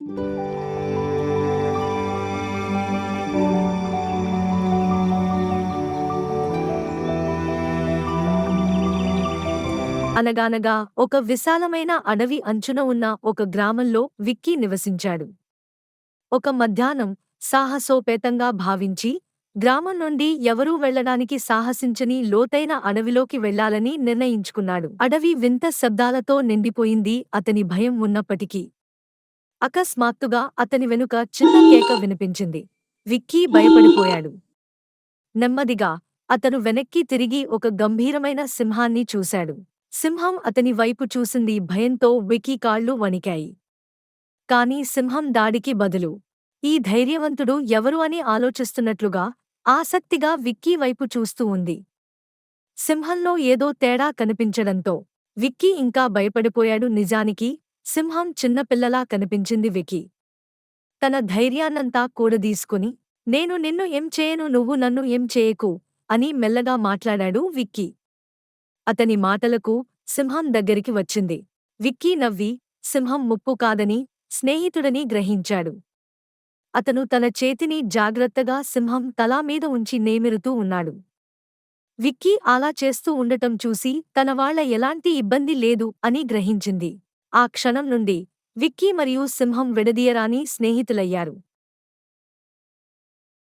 అనగానగా ఒక విశాలమైన అడవి అంచున ఉన్న ఒక గ్రామంలో విక్కీ నివసించాడు. ఒక మధ్యాహ్నం సాహసోపేతంగా భావించి గ్రామం నుండి ఎవరూ వెళ్ళడానికి సాహసించని లోతైన అడవిలోకి వెళ్ళాలని నిర్ణయించుకున్నాడు. అడవి వింత శబ్దాలతో నిండిపోయింది. అతని భయం ఉన్నప్పటికీ అకస్మాత్తుగా అతని వెనుక చిన్న కేక వినిపించింది. విక్కీ భయపడిపోయాడు. నెమ్మదిగా అతను వెనక్కి తిరిగి ఒక గంభీరమైన సింహాన్ని చూశాడు. సింహం అతని వైపు చూసింది. భయంతో విక్కీ కాళ్ళు వణికాయి. కాని సింహం దాడికి బదులు ఈ ధైర్యవంతుడు ఎవరు అని ఆలోచిస్తున్నట్లుగా ఆసక్తిగా విక్కీ వైపు చూస్తూ ఉంది. సింహంలో ఏదో తేడా కనిపించడంతో విక్కీ ఇంకా భయపడిపోయాడు. నిజానికి సింహం చిన్నపిల్లలా కనిపించింది. విక్కీ తన ధైర్యాన్నంతా కూడదీసుకుని, నేను నిన్ను ఏం చేయను, నువ్వు నన్ను ఏం చేయకు అని మెల్లగా మాట్లాడాడు విక్కీ. అతని మాటలకు సింహం దగ్గరికి వచ్చింది. విక్కీ నవ్వి సింహం ముప్పు కాదని, స్నేహితుడని గ్రహించాడు. అతను తన చేతిని జాగ్రత్తగా సింహం తల మీద ఉంచి నేమిరుతూ ఉన్నాడు. విక్కీ అలా చేస్తూ ఉండటం చూసి తన వాళ్ళ ఎలాంటి ఇబ్బంది లేదు అని గ్రహించింది. ఆ క్షణం నుండి విక్కీ మరియు సింహం విడదీయరాని స్నేహితులయ్యారు.